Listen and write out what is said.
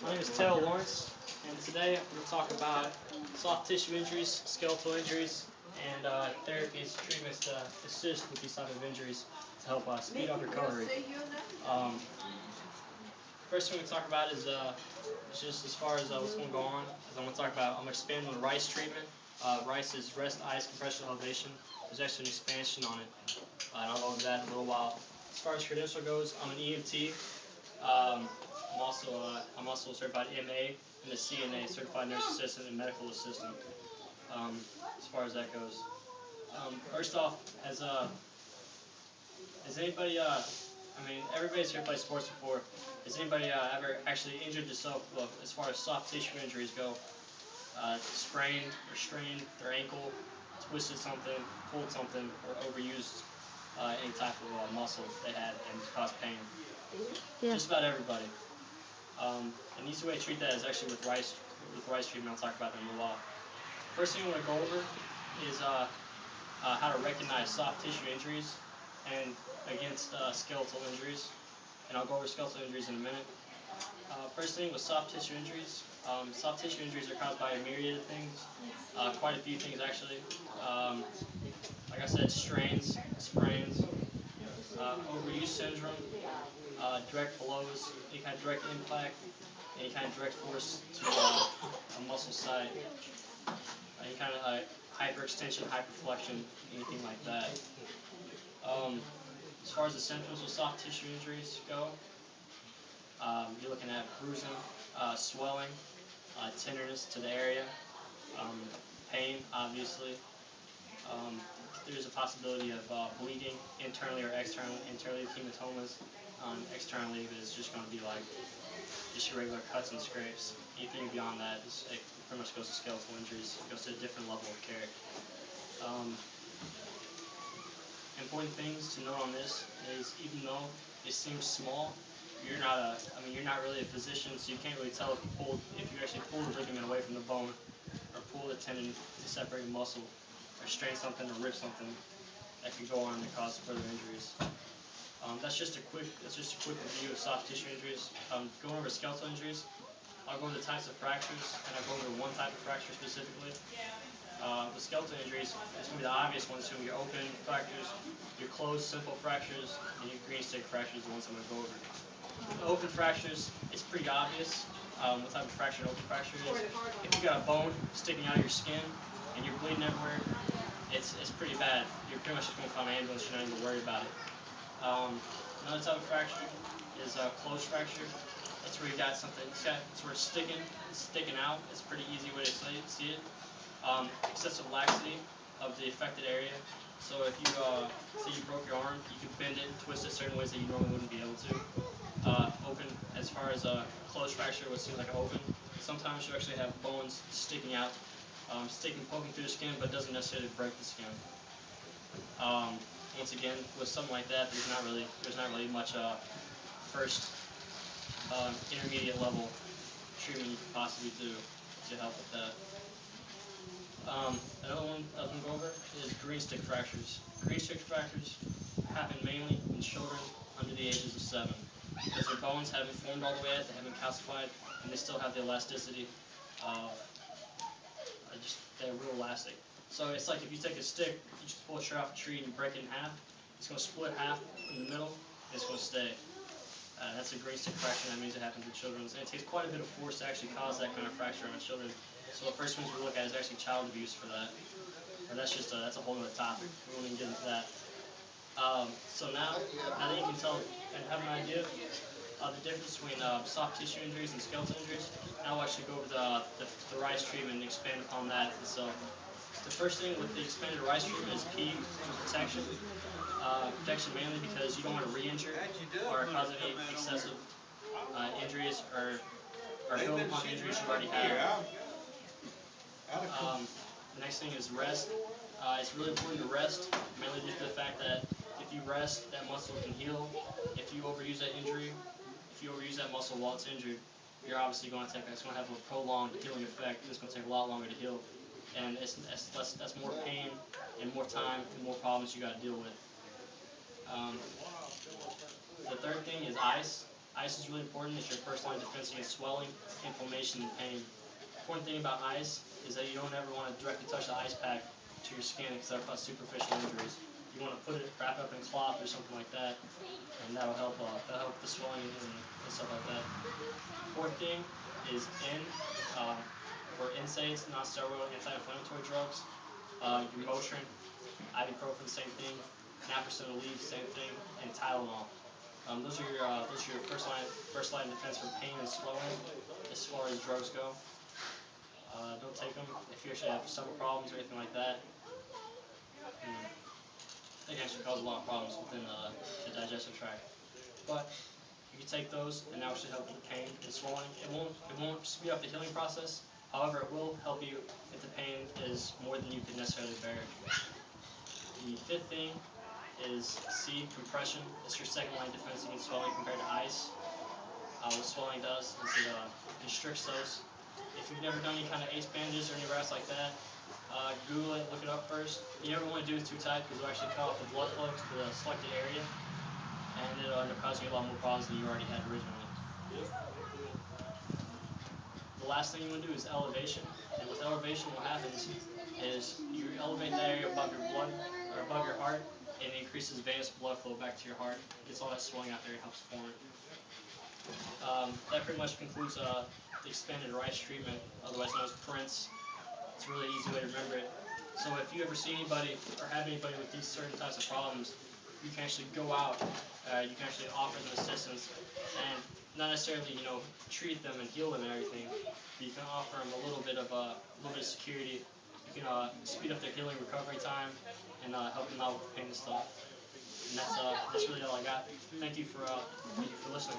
My name is Taylor Lawrence, and today I'm going to talk about soft tissue injuries, skeletal injuries, and therapies, treatments to assist with these type of injuries to help speed up recovery. Um, First thing we talk about is just as far as what's going to go on, is I'm going to talk about, I'm going to expand on the RICE treatment. RICE is rest, ice, compression, elevation. There's actually an expansion on it, and I'll go over that in a little while. As far as credential goes, I'm an EMT. Um, I'm also a certified MA and a CNA, certified nurse assistant and medical assistant. As far as that goes, first off, has anybody everybody's here played sports before. Has anybody ever actually injured themselves? Well, as far as soft tissue injuries go, sprained or strained their ankle, twisted something, pulled something, or overused any type of muscle they had and caused pain. Yeah. Just about everybody. An easy way to treat that is actually with rice treatment. I'll talk about that in a little while. First thing I want to go over is how to recognize soft tissue injuries and against skeletal injuries. And I'll go over skeletal injuries in a minute. First thing with soft tissue injuries. Soft tissue injuries are caused by a myriad of things, quite a few things actually. Um, like I said, strains, sprains, overuse syndrome, direct blows, any kind of direct impact, any kind of direct force to a muscle site, any kind of hyperextension, hyperflexion, anything like that. Um, as far as the symptoms of soft tissue injuries go, you're looking at bruising, swelling, tenderness to the area, um, pain, obviously. Um, there's a possibility of bleeding internally or externally. Internally, hematomas. Externally, it's just going to be like just your regular cuts and scrapes. Anything beyond that it pretty much goes to skeletal injuries. It goes to a different level of care. Um, Important things to note on this is even though it seems small, you're not really a physician, so you can't really tell if you actually pull the ligament away from the bone, or pull the tendon to separate a muscle, or strain something or rip something that could go on to cause further injuries. That's just a quick review of soft tissue injuries. Going over skeletal injuries, I'll go over the types of fractures, and I'll go over one type of fracture specifically. With skeletal injuries, it's going to be the obvious ones. So your open fractures, your closed simple fractures, and your green stick fractures, the ones I'm going to go over. The open fractures, it's pretty obvious what type of fracture an open fracture is. If you got a bone sticking out of your skin and you're bleeding everywhere, it's pretty bad. You're pretty much just going to call an ambulance. You're not even worried about it. Another type of fracture is a closed fracture. It's where you got something, it's where it's sticking out. It's a pretty easy way to see it. Excessive laxity of the affected area. So if you say you broke your arm, you could bend it, twist it certain ways that you normally wouldn't be able to. Open, as far as a closed fracture, what seems like an open. Sometimes you actually have bones sticking out, poking through the skin, but doesn't necessarily break the skin. Once again, with something like that, there's not really much first intermediate level treatment you could possibly do to help with that. Another one I was going to go over is green stick fractures. Green stick fractures happen mainly in children under the ages of 7 because their bones haven't formed all the way yet, they haven't calcified, and they still have the elasticity. They're real elastic. So it's like if you take a stick, you just pull a tree off a tree and you break it in half, it's going to split half in the middle, and it's going to stay. That's a green stick fracture. That means it happens in children. And it takes quite a bit of force to actually cause that kind of fracture on children. So the first ones we look at is actually child abuse for that. Or that's a whole other topic. We won't even get into that. So now that you can tell and have an idea of the difference between soft tissue injuries and skeletal injuries, now we'll actually go over the RICE treatment and expand upon that itself. The first thing with the expanded RICE treatment is P for protection. Protection mainly because you don't want to re-injure or cause any excessive injuries or build upon injuries you already have. The next thing is rest. It's really important to rest, mainly due to the fact that if you rest, that muscle can heal. If you overuse that injury, if you overuse that muscle while it's injured, you're obviously going to it's going to have a prolonged healing effect. It's going to take a lot longer to heal, and that's more pain and more time and more problems you got to deal with. The third thing is ice. Ice is really important. It's your first line of defense against swelling, inflammation, and pain. The important thing about ice is that you don't ever want to directly touch the ice pack to your skin because that'll cause superficial injuries. You want to put it, wrap it up in cloth or something like that, and that'll help the swelling and stuff like that. Fourth thing is for NSAIDs, non-steroidal anti-inflammatory drugs. Your Motrin, ibuprofen, same thing. Naproxen, Aleve, same thing, and Tylenol. Those are your first line of defense for pain and swelling as far as drugs go. Don't take them if you actually have stomach problems or anything like that. They can actually cause a lot of problems within the digestive tract. But you can take those, and that will actually help with the pain and swelling. It won't speed up the healing process. However, it will help you if the pain is more than you could necessarily bear. The fifth thing is C, compression. It's your second line defense against swelling compared to ice. What swelling does is it constricts those. If you've never done any kind of ace bandages or any rest like that, Google it, look it up first. You never want to do it too tight because it'll actually cut off the blood flow to the selected area, and it'll end up causing you a lot more problems than you already had originally. The last thing you want to do is elevation, and with elevation what happens is you elevate that area above your blood, or above your heart, and it increases venous blood flow back to your heart. It gets all that swelling out there and helps form it. That pretty much concludes the expanded rice treatment, otherwise known as PRINCE. It's a really easy way to remember it. So if you ever see anybody or have anybody with these certain types of problems, you can actually go out, you can actually offer them assistance, and not necessarily treat them and heal them and everything. But you can offer them a little bit of security. You can speed up their healing recovery time and help them out with pain and stuff. And that's really all I got. Thank you for listening.